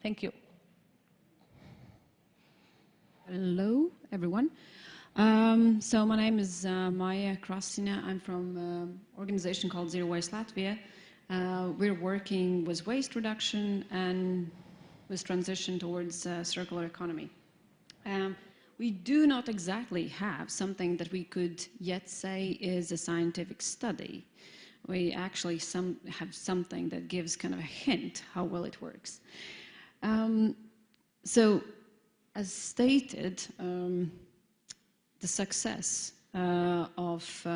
Thank you. Hello, everyone. So my name is Maija Krastiņa. I'm from an organization called Zero Waste Latvia. We're working with waste reduction and with transition towards circular economy. We do not exactly have something that we could yet say is a scientific study. We actually have something that gives kind of a hint how well it works. So, as stated, the success of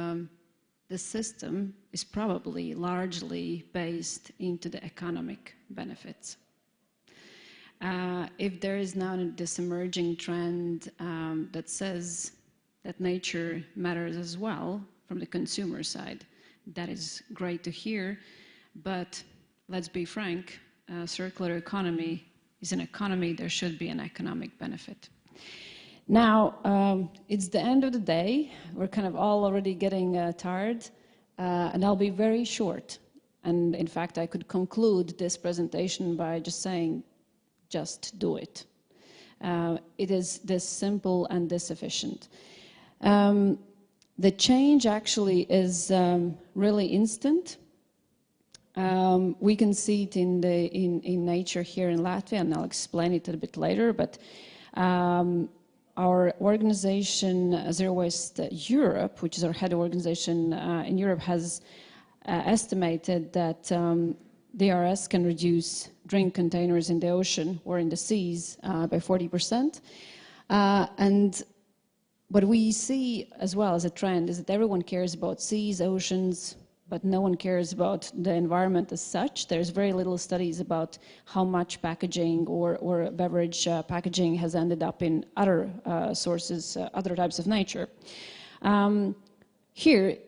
the system is probably largely based into the economic benefits. If there is now this emerging trend that says that nature matters as well from the consumer side, that is great to hear, but let's be frank, circular economy is an economy, there should be an economic benefit. Now, it's the end of the day. We're kind of all already getting tired, and I'll be very short. And in fact, I could conclude this presentation by just saying, just do it. It is this simple and this efficient. The change actually is really instant. We can see it in nature here in Latvia, and I'll explain it a bit later, but our organization, Zero Waste Europe, which is our head organization in Europe, has estimated that DRS can reduce drink containers in the ocean or in the seas by 40%. And what we see as well as a trend is that everyone cares about seas, oceans, but no one cares about the environment as such. There's very little studies about how much packaging or beverage packaging has ended up in other sources, other types of nature. Here,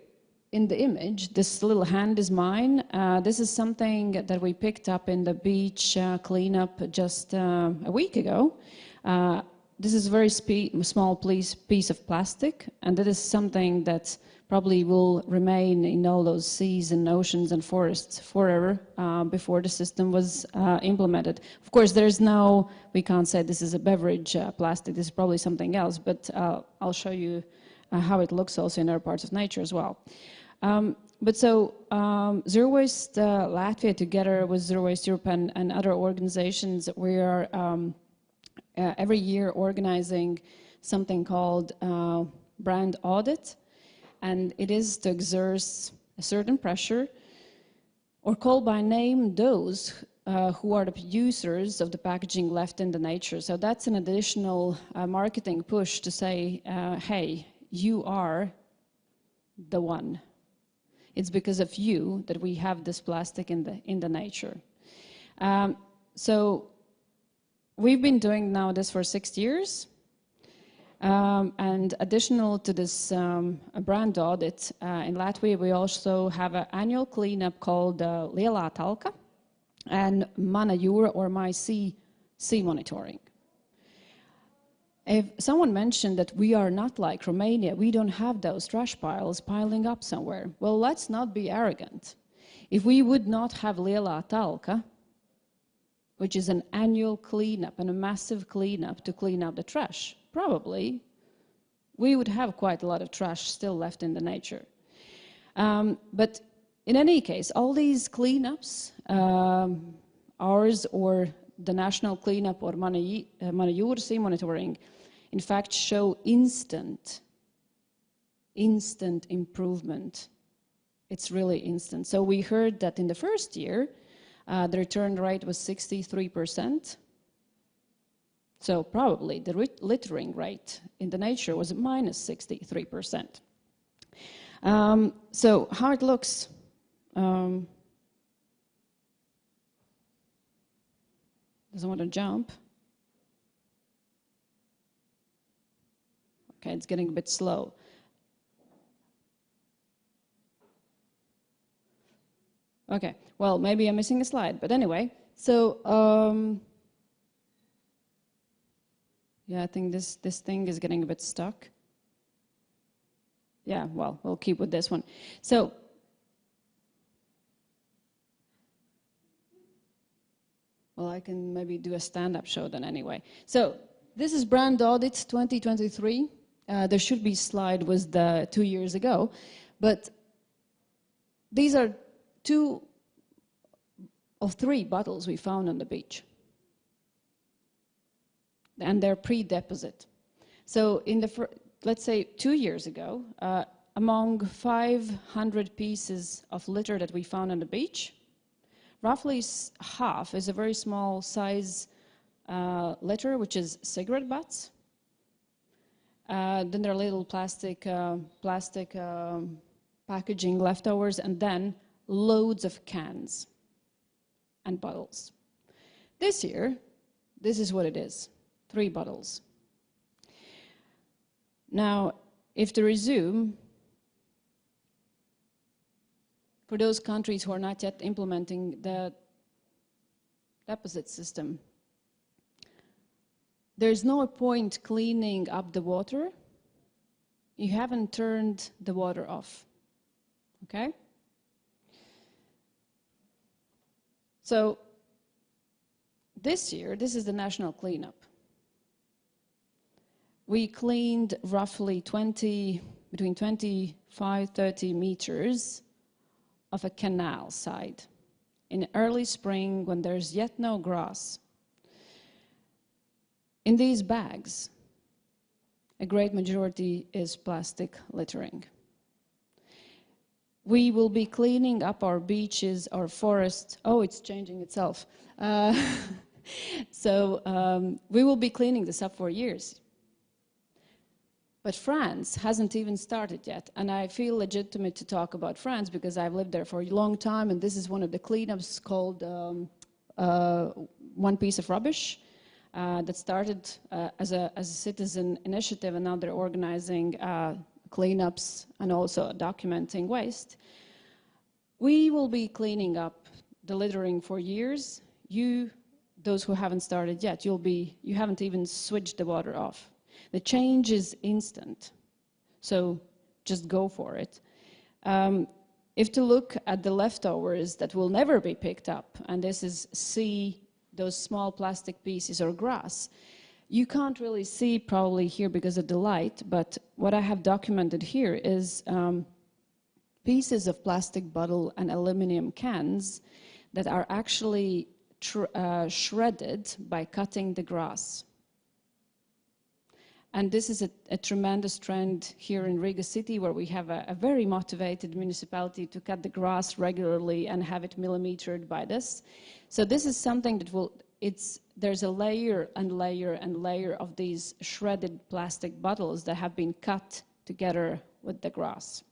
in the image, this little hand is mine. This is something that we picked up in the beach cleanup just a week ago. This is a very small piece of plastic, and that is something that probably will remain in all those seas and oceans and forests forever before the system was implemented. Of course, we can't say this is a beverage plastic, this is probably something else, but I'll show you how it looks also in other parts of nature as well. Zero Waste Latvia, together with Zero Waste Europe and other organizations, we are every year organizing something called brand audit, and it is to exert a certain pressure or call by name those who are the producers of the packaging left in the nature. So that's an additional marketing push to say, hey, you are the one. It's because of you that we have this plastic in the nature. So we've been doing now this for 6 years. And additional to this brand audit, in Latvia, we also have an annual cleanup called Lielā talka and Mana jūra, or My Sea monitoring. If someone mentioned that we are not like Romania, we don't have those trash piles piling up somewhere. Well, let's not be arrogant. If we would not have Lielā talka, which is an annual cleanup and a massive cleanup to clean up the trash, probably we would have quite a lot of trash still left in the nature. But in any case, all these cleanups, ours or the national cleanup or Mana jūra sea monitoring, in fact show instant improvement. It's really instant. So we heard that in the first year, the return rate was 63%. So probably the littering rate in the nature was minus 63%. So how it looks, doesn't want to jump. Okay, it's getting a bit slow. Okay, well, maybe I'm missing a slide, but anyway, so yeah, I think this thing is getting a bit stuck. Yeah, well, we'll keep with this one. So Well, I can maybe do a stand-up show then anyway. So this is brand audit 2023. There should be a slide with the 2 years ago, but these are 2 of 3 bottles we found on the beach. And they're pre-deposit. So in the, let's say 2 years ago, among 500 pieces of litter that we found on the beach, roughly half is a very small size litter, which is cigarette butts. Then there are little plastic packaging leftovers, and then loads of cans and bottles. This year, this is what it is, 3 bottles. Now, if to resume, for those countries who are not yet implementing the deposit system, there's no point cleaning up the water. You haven't turned the water off, okay? So this year, this is the national cleanup. We cleaned roughly between 25, 30 meters of a canal side in early spring when there's yet no grass. In these bags, a great majority is plastic littering. We will be cleaning up our beaches, our forests. Oh, it's changing itself. We will be cleaning this up for years. But France hasn't even started yet, and I feel legitimate to talk about France because I've lived there for a long time, and this is one of the cleanups called One Piece of Rubbish that started as a citizen initiative, and now they're organizing cleanups and also documenting waste. We will be cleaning up the littering for years. Those who haven't started yet, you haven't even switched the water off. The change is instant, so just go for it. If to look at the leftovers that will never be picked up, and this is those small plastic pieces or grass, you can't really see probably here because of the light, but what I have documented here is pieces of plastic bottle and aluminum cans that are actually shredded by cutting the grass. And this is a tremendous trend here in Riga city, where we have a very motivated municipality to cut the grass regularly and have it millimetered by this. So this is something that there's a layer and layer and layer of these shredded plastic bottles that have been cut together with the grass.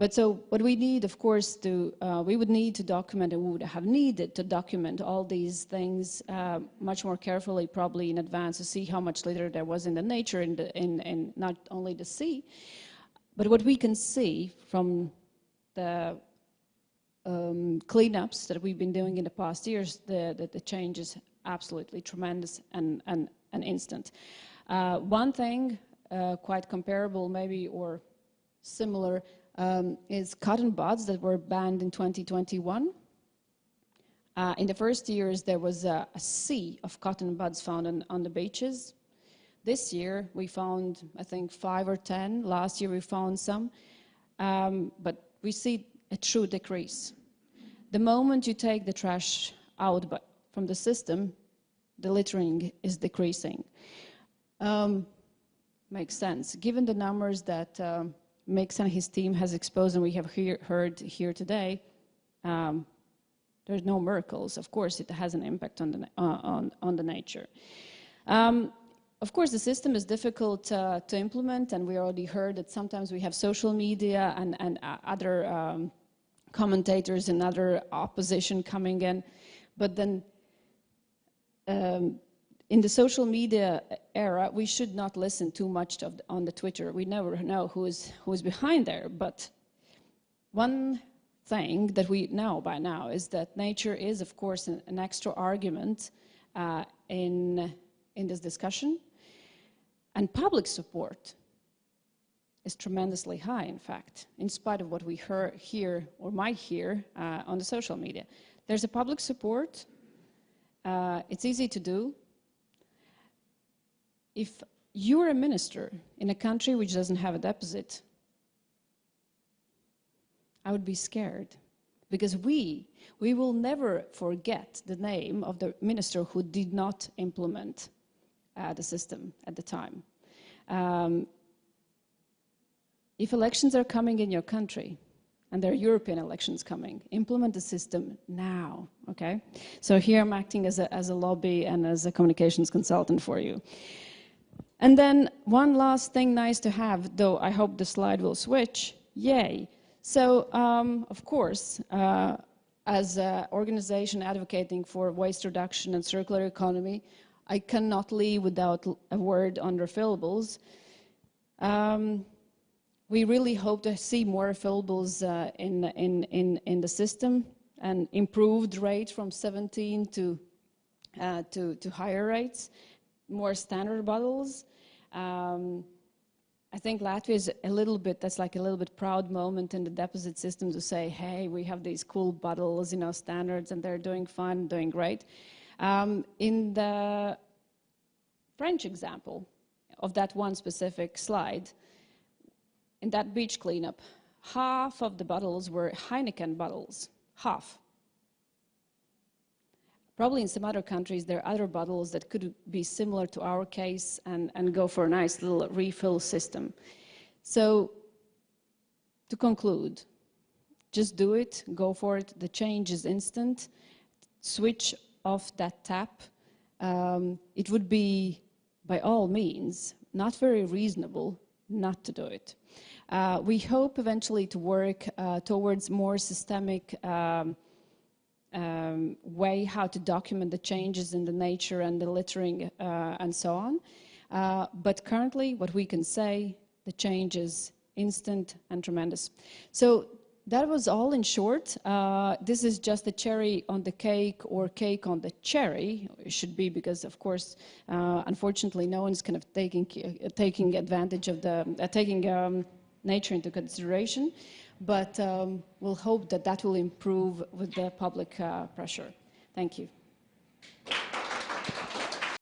But so what we need, of course, we would need to document, and we would have needed to document all these things much more carefully, probably in advance, to see how much litter there was in the nature, in not only the sea. But what we can see from the cleanups that we've been doing in the past years, the change is absolutely tremendous and instant. One thing quite comparable maybe or similar is cotton buds that were banned in 2021. In the first years, there was a sea of cotton buds found on the beaches. This year, we found, I think, 5 or 10. Last year, we found some. But we see a true decrease. The moment you take the trash out from the system, the littering is decreasing. Makes sense. Given the numbers that Mix and his team has exposed, and we have heard here today, there's no miracles. Of course, it has an impact on the nature. Of course, the system is difficult to implement, and we already heard that sometimes we have social media and other commentators and other opposition coming in. But then in the social media era, we should not listen too much on the Twitter. We never know who is behind there. But one thing that we know by now is that nature is, of course, an extra argument in this discussion. And public support is tremendously high, in fact, in spite of what we hear or might hear on the social media. There's a public support. It's easy to do. If you're a minister in a country which doesn't have a deposit, I would be scared, because we will never forget the name of the minister who did not implement the system at the time. If elections are coming in your country, and there are European elections coming, implement the system now, okay? So here I'm acting as a lobby and as a communications consultant for you. And then one last thing nice to have, though I hope the slide will switch, yay. So, of course, as an organization advocating for waste reduction and circular economy, I cannot leave without a word on refillables. We really hope to see more refillables in the system, and improved rate from 17 to higher rates, more standard bottles. I think Latvia is a little bit, that's like a little bit proud moment in the deposit system to say, hey, we have these cool bottles, you know, standards, and they're doing fine, doing great. In the French example of that one specific slide, in that beach cleanup, half of the bottles were Heineken bottles, half. Probably in some other countries, there are other bottles that could be similar to our case and go for a nice little refill system. So, to conclude, just do it, go for it. The change is instant. Switch off that tap. It would be, by all means, not very reasonable not to do it. We hope eventually to work towards more systemic way how to document the changes in the nature and the littering and so on. But currently, what we can say, the change is instant and tremendous. So that was all in short. This is just the cherry on the cake, or cake on the cherry. It should be, because of course, unfortunately, no one's kind of taking advantage of the taking nature into consideration. But we'll hope that that will improve with the public pressure. Thank you.